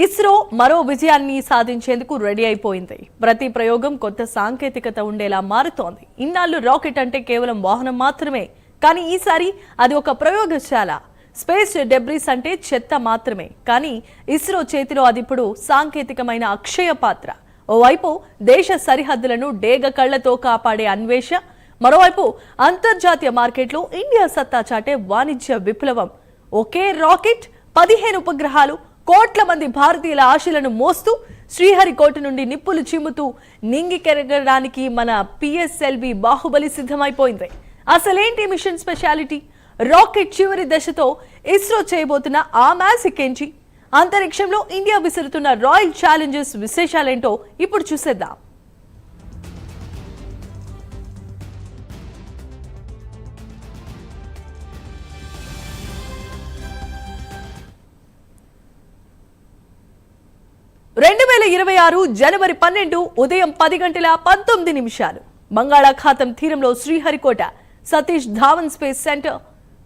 ఇస్రో మరో విజయాన్ని సాధించేందుకు రెడీ అయిపోయింది. ప్రతి ప్రయోగం కొత్త సాంకేతికత ఉండేలా మారుతోంది. ఇన్నాళ్ళు రాకెట్ అంటే కేవలం వాహనం మాత్రమే, కానీ ఈసారి అది ఒక ప్రయోగశాల. స్పేస్ డెబ్రిస్ అంటే చెత్త మాత్రమే, కానీ ఇస్రో చేతిలో అది ఇప్పుడు సాంకేతికమైన అక్షయ పాత్ర. ఓవైపు దేశ సరిహద్దులను డేగ కళ్లతో కాపాడే అన్వేష, మరోవైపు అంతర్జాతీయ మార్కెట్లో ఇండియా సత్తా చాటే వాణిజ్య విప్లవం. ఒకే రాకెట్, 15 ఉపగ్రహాలు, కోట్ల మంది భారతీయుల ఆశలను మోస్తూ శ్రీహరికోట నుండి నిప్పులు చిమ్ముతూ నింగికెరగడానికి మన పిఎస్ఎల్వి బాహుబలి సిద్ధమైపోయింది. అసలేంటి మిషన్ స్పెషాలిటీ? రాకెట్ చివరి దశతో ఇస్రో చేయబోతున్న ఆ మ్యాజిక్ ఏంటి? అంతరిక్షంలో ఇండియా విసురుతున్న రాయల్ ఛాలెంజెస్ విశేషాలేంటో ఇప్పుడు చూసేద్దాం. జనవరి 12 ఉదయం 10:19 బంగాళాఖాతం తీరంలో శ్రీహరికోట సతీష్ ధావన్ స్పేస్ సెంటర్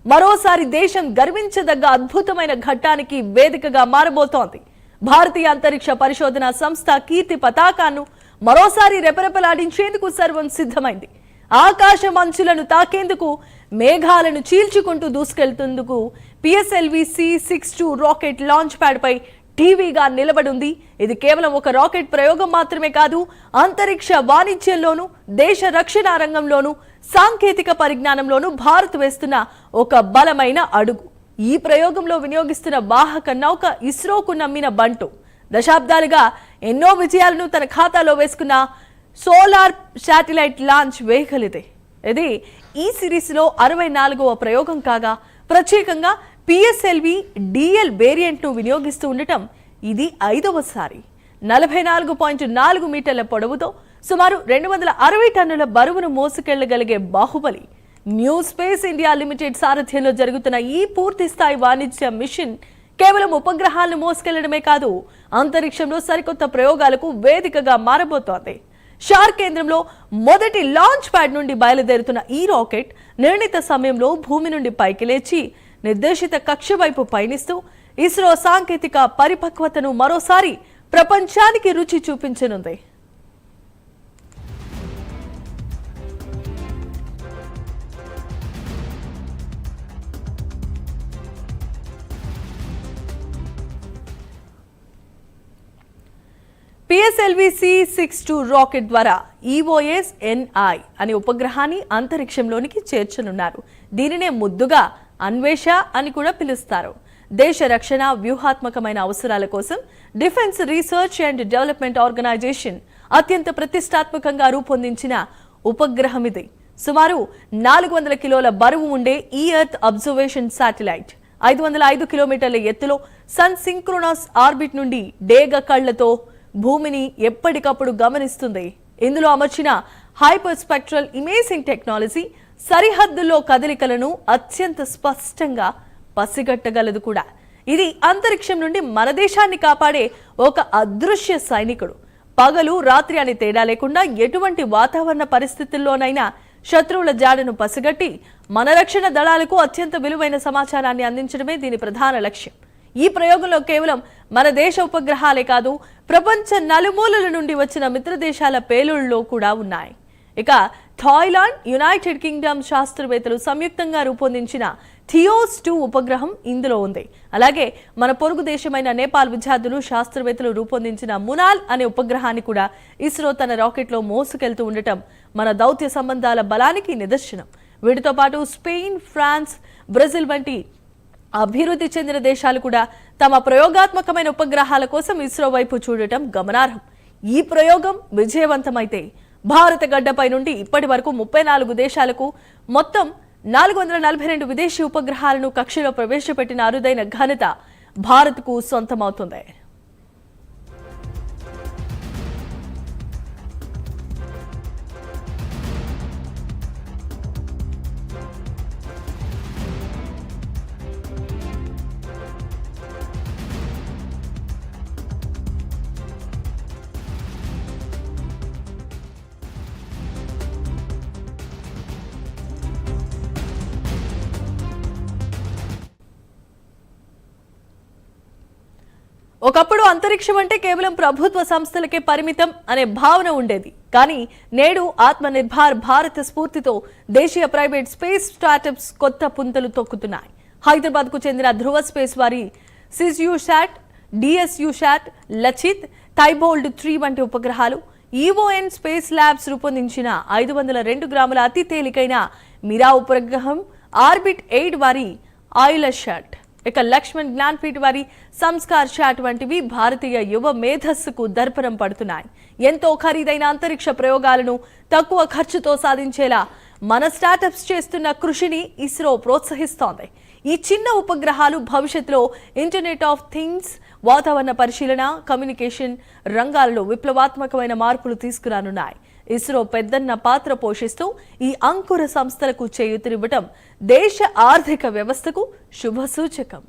మరోసారి దేశం గర్వించదగ్గ అద్భుతమైన ఘట్టానికి వేదికగా మారబోతోంది. భారతీయ అంతరిక్ష పరిశోధన సంస్థ కీర్తి పతాకాన్ని మరోసారి రెపరెపలాడించేందుకు సర్వం సిద్ధమైంది. ఆకాశ మంచులను తాకేందుకు, మేఘాలను చీల్చుకుంటూ దూసుకెళ్తుందుకు PSLV C-62 rocket launch pad పై టీవీగా నిలబడింది. ఇది కేవలం ఒక రాకెట్ ప్రయోగం మాత్రమే కాదు, అంతరిక్ష వాణిజ్యంలోనూ దేశ రక్షణ రంగంలోనూ సాంకేతిక పరిజ్ఞానంలోనూ భారత్ వేస్తున్న ఒక బలమైన అడుగు. ఈ ప్రయోగంలో వినియోగిస్తున్న వాహక నౌక ఇస్రోకు నమ్మిన బంటు. దశాబ్దాలుగా ఎన్నో విజయాలను తన ఖాతాలో వేసుకున్న సోలార్ శాటిలైట్ లాంచ్ వెహికల్ ఇది ఈ సిరీస్లో 64వ ప్రయోగం కాగా, ప్రత్యేకంగా పిఎస్ఎల్వి డిఎల్ వేరియంట్ ను వినియోగిస్తూ ఉండటం ఇది 5వసారి. 44.4 మీటర్ల పొడవుతో సుమారు 260 టన్నుల బరువును మోసుకెళ్లగలిగే Baahubali. New space India limited సారథ్యంలో జరుగుతున్న ఈ పూర్తి స్థాయి వాణిజ్య మిషన్ కేవలం ఉపగ్రహాలను మోసుకెళ్లడమే కాదు, అంతరిక్షంలో సరికొత్త ప్రయోగాలకు వేదికగా మారబోతోంది. షార్ కేంద్రంలో మొదటి లాంచ్ ప్యాడ్ నుండి బయలుదేరుతున్న ఈ రాకెట్ నిర్ణీత సమయంలో భూమి నుండి పైకి లేచి నిర్దేశిత కక్ష వైపు పయనిస్తూ ఇస్రో సాంకేతిక పరిపక్వతను మరోసారి ప్రపంచానికి రుచి చూపించనుంది. పిఎస్ఎల్వి C-62 రాకెట్ ద్వారా EOS-NI అనే ఉపగ్రహాన్ని అంతరిక్షంలోనికి చేర్చనున్నారు. దీనినే ముద్దుగా అన్వేష అని కూడా పిలుస్తారు. దేశ రక్షణ వ్యూహాత్మకమైన అవసరాల కోసం defence research and development organisation అత్యంత ప్రతిష్టాత్మకంగా రూపొందించిన ఉపగ్రహం ఇది. సుమారు 400 కిలోల బరువు ఉండే ఈ ఎర్త్ అబ్జర్వేషన్ శాటిలైట్ 505 కిలోమీటర్ల ఎత్తులో సన్ సింక్రోనస్ ఆర్బిట్ నుండి డేగ కళ్లతో భూమిని ఎప్పటికప్పుడు గమనిస్తుంది. ఇందులో అమర్చిన హైపర్ స్పెక్ట్రల్ ఇమేజింగ్ టెక్నాలజీ సరిహద్దుల్లో కదలికలను అత్యంత స్పష్టంగా పసిగట్టగలదు కూడా. ఇది అంతరిక్షం నుండి మన దేశాన్ని కాపాడే ఒక అదృశ్య సైనికుడు. పగలు రాత్రి అని తేడా లేకుండా ఎటువంటి వాతావరణ పరిస్థితుల్లోనైనా శత్రువుల జాడను పసిగట్టి మన రక్షణ దళాలకు అత్యంత విలువైన సమాచారాన్ని అందించడమే దీని ప్రధాన లక్ష్యం. ఈ ప్రయోగంలో కేవలం మన దేశ ఉపగ్రహాలే కాదు, ప్రపంచ నలుమూలల నుండి వచ్చిన మిత్ర దేశాల పేలుళ్లలో కూడా ఉన్నాయి. ఇక థాయిలాండ్, యునైటెడ్ కింగ్డమ్ శాస్త్రవేత్తలు సంయుక్తంగా రూపొందించిన థియోస్-2 ఉపగ్రహం ఇందులో ఉంది. అలాగే మన పొరుగు దేశమైన నేపాల్ విద్యార్థులు శాస్త్రవేత్తలు రూపొందించిన మునాల్ అనే ఉపగ్రహాన్ని కూడా ఇస్రో తన రాకెట్లో మోసుకెళ్తూ ఉండటం మన దౌత్య సంబంధాల బలానికి నిదర్శనం. వీటితో పాటు స్పెయిన్, ఫ్రాన్స్, బ్రెజిల్ వంటి అభివృద్ధి చెందిన దేశాలు కూడా తమ ప్రయోగాత్మకమైన ఉపగ్రహాల కోసం ఇస్రో వైపు చూడటం గమనార్హం. ఈ ప్రయోగం విజయవంతమైతే భారత గడ్డపై నుండి ఇప్పటి వరకు 34 దేశాలకు మొత్తం 442 విదేశీ ఉపగ్రహాలను కక్షలో ప్రవేశపెట్టిన అరుదైన ఘనత భారత్కు సొంతమవుతుంది. ఒకప్పుడు అంతరిక్షం అంటే కేవలం ప్రభుత్వ సంస్థలకే పరిమితం అనే భావన ఉండేది. కానీ నేడు ఆత్మనిర్భర్ భారత్ స్ఫూర్తితో దేశీయ ప్రైవేట్ స్పేస్ స్టార్టప్స్ కొత్త పుంతలు తొక్కుతున్నాయి. హైదరాబాద్ కు చెందిన ధ్రువ స్పేస్ వారి సిస్యూశాట్, డిఎస్యూశాట్, లచిత్, థైబోల్డ్ 3 వంటి ఉపగ్రహాలు, ఈవోఎన్ స్పేస్ ల్యాబ్స్ రూపొందించిన 502 గ్రాముల అతి తేలికైన మిరా ఉపగ్రహం, ఆర్బిట్ 8 వారి ఆయిలశాట్, ఇక లక్ష్మణ్ జ్ఞాన్పీఠ్ వారి సంస్కార్ షాట్ వంటివి భారతీయ యువ మేధస్సుకు దర్పణం పడుతున్నాయి. ఎంతో ఖరీదైన అంతరిక్ష ప్రయోగాలను తక్కువ ఖర్చుతో సాధించేలా మన స్టార్టప్స్ చేస్తున్న కృషిని ఇస్రో ప్రోత్సహిస్తోంది. ఈ చిన్న ఉపగ్రహాలు భవిష్యత్తులో ఇంటర్నెట్ ఆఫ్ థింగ్స్, వాతావరణ పరిశీలన, కమ్యూనికేషన్ రంగాలలో విప్లవాత్మకమైన మార్పులు తీసుకురానున్నాయి. ఇస్రో పెద్దన్న పాత్ర పోషిస్తూ ఈ అంకుర సంస్థలకు చేయూతనివ్వటం దేశ ఆర్థిక వ్యవస్థకు శుభసూచకం.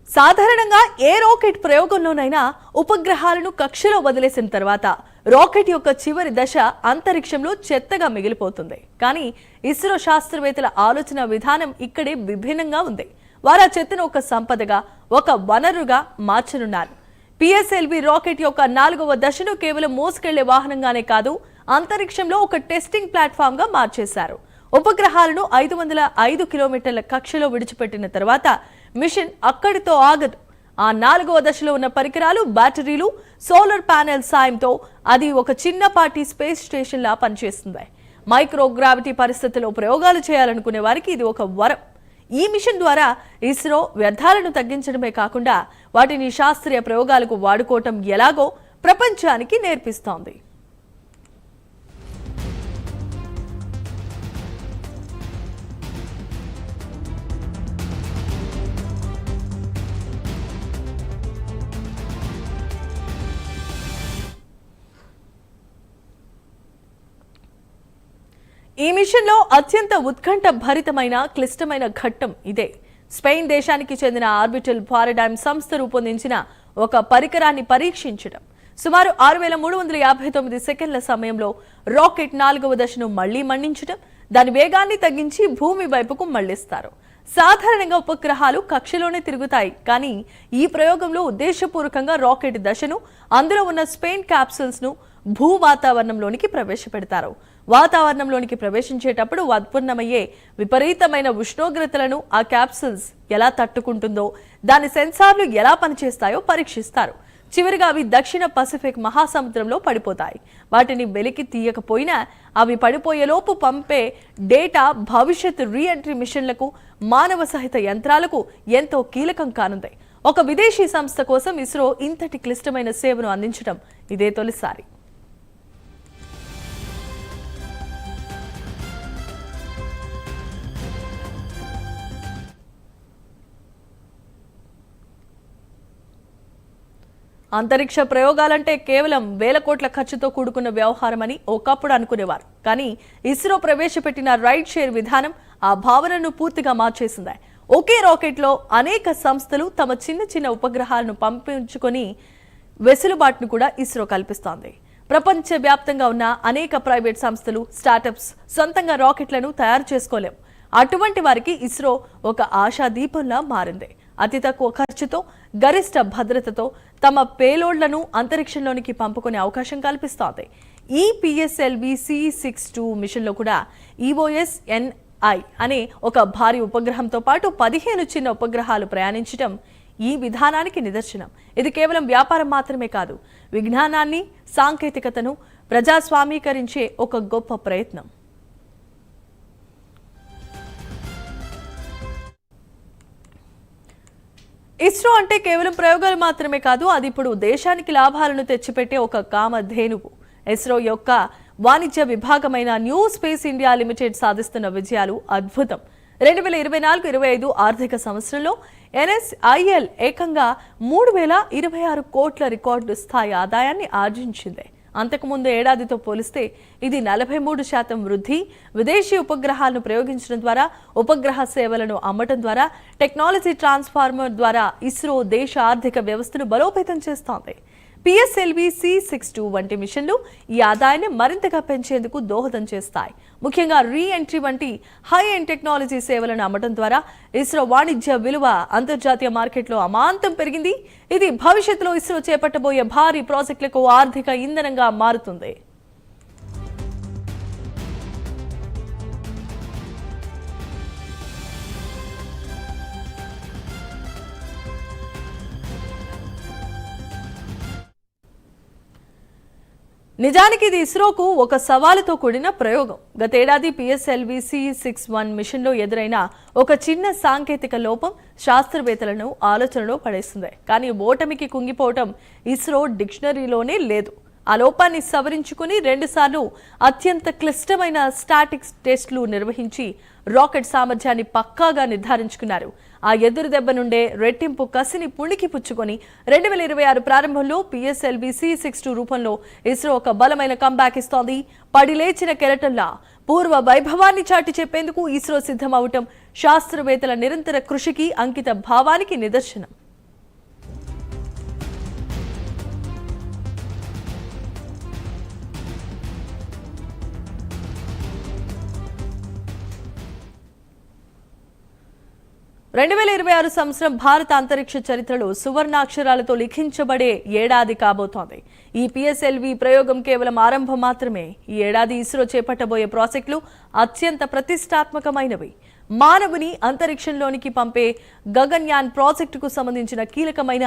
సాధారణంగా ఏ రాకెట్ ప్రయోగంలోనైనా ఉపగ్రహాలను కక్షలో వదిలేసిన తర్వాత రాకెట్ యొక్క చివరి దశ అంతరిక్షంలో చెత్తగా మిగిలిపోతుంది. కానీ ఇస్రో శాస్త్రవేత్తల ఆలోచన విధానం ఇక్కడే విభిన్నంగా ఉంది. వారు ఆ చెత్తను ఒక సంపదగా, ఒక వనరుగా మార్చనున్నారు. పిఎస్ఎల్వి రాకెట్ యొక్క 4వ దశను కేవలం మోసుకెళ్లే వాహనంగానే కాదు, అంతరిక్షంలో ఒక టెస్టింగ్ ప్లాట్ఫామ్ గా మార్చేశారు. ఉపగ్రహాలను 505 కిలోమీటర్ల కక్షలో విడిచిపెట్టిన తర్వాత మిషన్ అక్కడితో ఆగదు. ఆ 4వ దశలో ఉన్న పరికరాలు, బ్యాటరీలు, సోలార్ ప్యానెల్ సాయంతో అది ఒక చిన్నపాటి స్పేస్ స్టేషన్ లా పనిచేస్తుంది. మైక్రోగ్రావిటీ పరిస్థితుల్లో ప్రయోగాలు చేయాలనుకునే వారికి ఇది ఒక వరం. ఈ మిషన్ ద్వారా ఇస్రో వ్యర్థాలను తగ్గించడమే కాకుండా వాటిని శాస్త్రీయ ప్రయోగాలకు వాడుకోవటం ఎలాగో ప్రపంచానికి నేర్పిస్తోంది. ఈ మిషన్లో అత్యంత ఉత్కంఠ భరితమైన క్లిష్టమైన ఘట్టం ఇదే. స్పెయిన్ దేశానికి చెందిన ఆర్బిటల్ పారాడైమ్ సంస్థ రూపొందించిన ఒక పరికరాన్ని పరీక్షించడం. సుమారు 6359 సెకండ్ల సమయంలో రాకెట్ 4వ దశను మళ్లీ మళ్లించడం, దాని వేగాన్ని తగ్గించి భూమి వైపుకు మళ్లిస్తారు. సాధారణంగా ఉపగ్రహాలు కక్షలోనే తిరుగుతాయి. కానీ ఈ ప్రయోగంలో ఉద్దేశపూర్వకంగా రాకెట్ దశను, అందులో ఉన్న స్పెయిన్ క్యాప్సూల్స్ ను భూ వాతావరణంలోనికి ప్రవేశపెడతారు. వాతావరణంలోనికి ప్రవేశించేటప్పుడు ఉత్పన్నమయ్యే విపరీతమైన ఉష్ణోగ్రతలను ఆ క్యాప్సూల్స్ ఎలా తట్టుకుంటుందో, దాని సెన్సార్లు ఎలా పనిచేస్తాయో పరీక్షిస్తారు. చివరిగా అవి దక్షిణ పసిఫిక్ మహాసముద్రంలో పడిపోతాయి. వాటిని వెలికి తీయకపోయినా అవి పడిపోయేలోపు పంపే డేటా భవిష్యత్ రీఎంట్రీ మిషన్లకు, మానవ సహిత యంత్రాలకు ఎంతో కీలకం కానుంది. ఒక విదేశీ సంస్థ కోసం ఇస్రో ఇంతటి క్లిష్టమైన సేవను అందించడం ఇదే తొలిసారి. అంతరిక్ష ప్రయోగాలంటే కేవలం వేల కోట్ల ఖర్చుతో కూడుకున్న వ్యవహారమని ఒకప్పుడు అనుకునేవారు. కానీ ఇస్రో ప్రవేశపెట్టిన రైట్ షేర్ విధానం ఆ భావనను పూర్తిగా మార్చేసింది. ఒకే రాకెట్లో అనేక సంస్థలు తమ చిన్న చిన్న ఉపగ్రహాలను పంపించుకొని వెసులుబాటును కూడా ఇస్రో కల్పిస్తోంది. ప్రపంచవ్యాప్తంగా ఉన్న అనేక ప్రైవేట్ సంస్థలు, స్టార్టప్స్ సొంతంగా రాకెట్లను తయారు చేసుకోలేవు. అటువంటి వారికి ఇస్రో ఒక ఆశాదీపంలా మారింది. అతి తక్కువ ఖర్చుతో, గరిష్ట భద్రతతో తమ పేలోడ్లను అంతరిక్షంలోనికి పంపుకునే అవకాశం కల్పిస్తోంది. ఈ పిఎస్ఎల్వి C62 మిషన్లో కూడా ఈవోఎస్-NI అనే ఒక భారీ ఉపగ్రహంతో పాటు 15 చిన్న ఉపగ్రహాలు ప్రయాణించడం ఈ విధానానికి నిదర్శనం. ఇది కేవలం వ్యాపారం మాత్రమే కాదు, విజ్ఞానాన్ని, సాంకేతికతను ప్రజాస్వామీకరించే ఒక గొప్ప ప్రయత్నం. ఇస్రో అంటే కేవలం ప్రయోగాలు మాత్రమే కాదు, అది ఇప్పుడు దేశానికి లాభాలను తెచ్చిపెట్టే ఒక కామధేనువు. ఇస్రో యొక్క వాణిజ్య విభాగమైన న్యూ స్పేస్ ఇండియా లిమిటెడ్ సాధిస్తున్న విజయాలు అద్భుతం. 2024-25 ఆర్థిక సంవత్సరంలో NSIL ఏకంగా 3026 కోట్ల రికార్డు స్థాయి ఆదాయాన్ని ఆర్జించింది. అంతకుముందు ఏడాదితో పోలిస్తే ఇది 43% వృద్ధి. విదేశీ ఉపగ్రహాలను ప్రయోగించడం ద్వారా, ఉపగ్రహ సేవలను అమ్మటం ద్వారా, టెక్నాలజీ ట్రాన్స్ఫార్మర్ ద్వారా ఇస్రో దేశ ఆర్థిక వ్యవస్థను బలోపేతం చేస్తోంది. పిఎస్ఎల్వి C62 వంటి మిషన్లు ఈ ఆదాయాన్ని మరింతగా పెంచేందుకు దోహదం చేస్తాయి. ముఖ్యంగా రీ ఎంట్రీ వంటి హై ఎండ్ టెక్నాలజీ సేవలను అమ్మడం ద్వారా ఇస్రో వాణిజ్య విలువ అంతర్జాతీయ మార్కెట్లో అమాంతం పెరిగింది. ఇది భవిష్యత్తులో ఇస్రో చేపట్టబోయే భారీ ప్రాజెక్టులకు ఆర్థిక ఇంధనంగా మారుతుంది. నిజానికి ఇది ఇస్రోకు ఒక సవాలుతో కూడిన ప్రయోగం. గతేడాది పిఎస్ఎల్వి C61 మిషన్లో ఎదురైన ఒక చిన్న సాంకేతిక లోపం శాస్త్రవేత్తలను ఆలోచనలో పడేస్తుంది. కానీ ఓటమికి కుంగిపోవటం ఇస్రో డిక్షనరీలోనే లేదు. ఆ లోపాన్ని సవరించుకుని 2 సార్లు అత్యంత క్లిష్టమైన స్టాటిక్స్ టెస్టులు నిర్వహించి రాకెట్ సామర్థ్యాన్ని పక్కాగా నిర్ధారించుకున్నారు. ఆ ఎదురు దెబ్బ నుండే రెట్టింపు కసిని పుణికి పుచ్చుకొని 2026 ప్రారంభంలో పిఎస్ఎల్వి C62 రూపంలో ఇస్రో ఒక బలమైన కంబ్యాక్ ఇస్తోంది. పడిలేచిన కెరటంలా పూర్వ వైభవాన్ని చాటి చెప్పేందుకు ఇస్రో సిద్ధమవటం శాస్త్రవేత్తల నిరంతర కృషికి అంకిత భావానికి నిదర్శనం. రెండు 2026 సంవత్సరం భారత అంతరిక్ష చరిత్రలో సువర్ణాక్షరాలతో లిఖించబడే ఏడాది కాబోతోంది. ఈ పిఎస్ఎల్వి ప్రయోగం కేవలం ఆరంభం మాత్రమే. ఈ ఏడాది ఇస్రో చేపట్టబోయే ప్రాజెక్టులు అత్యంత ప్రతిష్టాత్మకమైనవి. మానవుని అంతరిక్షంలోనికి పంపే గగన్యాన్ ప్రాజెక్టుకు సంబంధించిన కీలకమైన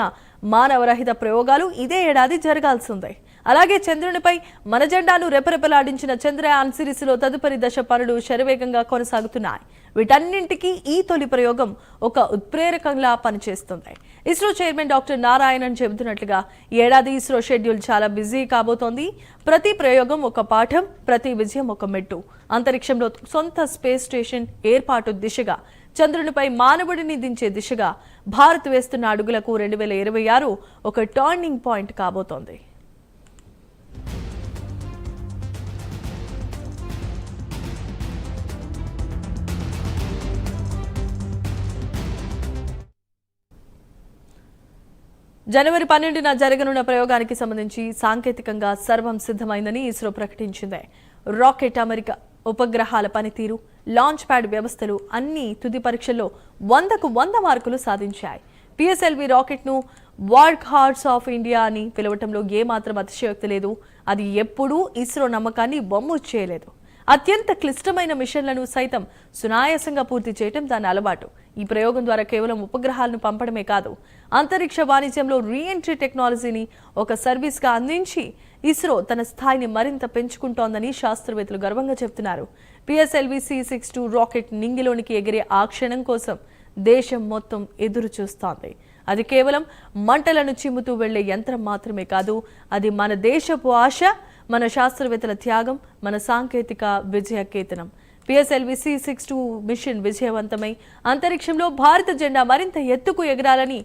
మానవరహిత ప్రయోగాలు ఇదే ఏడాది జరగాల్సిందే. అలాగే చంద్రునిపై మన జెండాను రెపరెపలాడించిన చంద్రయాన్ సిరీస్లో తదుపరి దశ పనులు శరవేగంగా కొనసాగుతున్నాయి. వీటన్నింటికీ ఈ తొలి ప్రయోగం ఒక ఉత్ప్రేరకంలా పనిచేస్తుంది. ఇస్రో చైర్మన్ డాక్టర్ నారాయణన్ చెబుతున్నట్లుగా ఏడాది ఇస్రో షెడ్యూల్ చాలా బిజీ కాబోతోంది. ప్రతి ప్రయోగం ఒక పాఠం, ప్రతి విజయం ఒక మెట్టు. అంతరిక్షంలో సొంత స్పేస్ స్టేషన్ ఏర్పాటు దిశగా, చంద్రునిపై మానవుడిని దించే దిశగా భారత్ వేస్తున్న అడుగులకు 2026 ఒక టర్నింగ్ పాయింట్ కాబోతోంది. జనవరి 12న జరగనున్న ప్రయోగానికి సంబంధించి సాంకేతికంగా సర్వం సిద్ధమైందని ఇస్రో ప్రకటించింది. రాకెట్ అమెరికా, ఉపగ్రహాల పనితీరు, లాంచ్ ప్యాడ్ వ్యవస్థలు అన్ని తుది పరీక్షల్లో 100కు 100 మార్కులు సాధించాయి. పిఎస్ఎల్వి రాకెట్ను వర్క్ హార్స్ ఆఫ్ ఇండియా అని పిలవటంలో ఏమాత్రం అతిశయోక్తి లేదు. అది ఎప్పుడూ ఇస్రో నమ్మకాన్ని బొమ్ము చేయలేదు. అత్యంత క్లిష్టమైన మిషన్లను సైతం సునాయాసంగా పూర్తి చేయటం దాని అలవాటు. ఈ ప్రయోగం ద్వారా కేవలం ఉపగ్రహాలను పంపడమే కాదు, అంతరిక్ష వాణిజ్యంలో రీఎంట్రీ టెక్నాలజీని ఒక సర్వీస్గా అందించి ఇస్రో తన స్థాయిని మరింత పెంచుకుంటోందని శాస్త్రవేత్తలు గర్వంగా చెబుతున్నారు. పిఎస్ఎల్వి C62 రాకెట్ నింగిలోనికి ఎగిరే ఆ క్షణం కోసం దేశం మొత్తం ఎదురు చూస్తోంది. అది కేవలం మంటలను చిమ్ముతూ వెళ్లే యంత్రం మాత్రమే కాదు, అది మన దేశపు ఆశ, మన శాస్త్రవేత్తల త్యాగం, మన సాంకేతిక విజయ కేతనం. పిఎస్ఎల్వి C62 మిషన్ విజయవంతమై అంతరిక్షంలో భారత జెండా మరింత ఎత్తుకు ఎగరాలని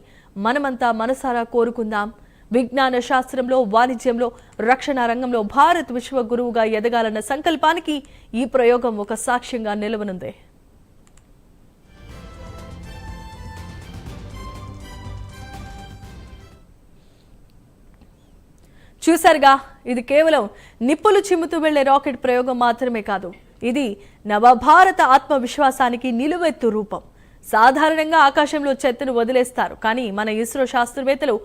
మనమంతా మనసారా కోరుకుందాం. విజ్ఞాన శాస్త్రంలో, వాణిజ్యంలో, రక్షణ రంగంలో భారత్ విశ్వగురువుగా ఎదగాలన్న సంకల్పానికి ఈ ప్రయోగం ఒక సాక్ష్యంగా నిలవనుంది. చూసారుగా, ఇది కేవలం నిప్పులు చిమ్ముతూ వెళ్లే రాకెట్ ప్రయోగం మాత్రమే కాదు, ఇది నవభారత ఆత్మవిశ్వాసానికి నిలువెత్తు రూపం. సాధారణంగా ఆకాశంలో చెత్తను వదిలేస్తారు, కానీ మన ఇస్రో శాస్త్రవేత్తలు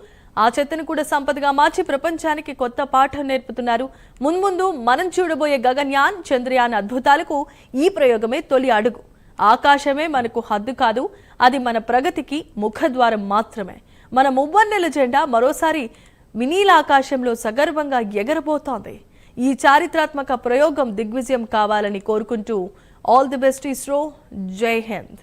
ఆ చెత్తను కూడా సంపదగా మార్చి ప్రపంచానికి కొత్త పాఠం నేర్పుతున్నారు. మున్ముందు మనం చూడబోయే గగన్యాన్, చంద్రయాన్ అద్భుతాలకు ఈ ప్రయోగమే తొలి అడుగు. ఆకాశమే మనకు హద్దు కాదు, అది మన ప్రగతికి ముఖద్వారం మాత్రమే. మన మువ్వన్నెల జెండా మరోసారి వినీలాకాశంలో సగర్వంగా ఎగరబోతోంది. ఈ చారిత్రాత్మక ప్రయోగం దిగ్విజయం కావాలని కోరుకుంటూ ఆల్ ది బెస్ట్ ఇస్రో. జై హింద్.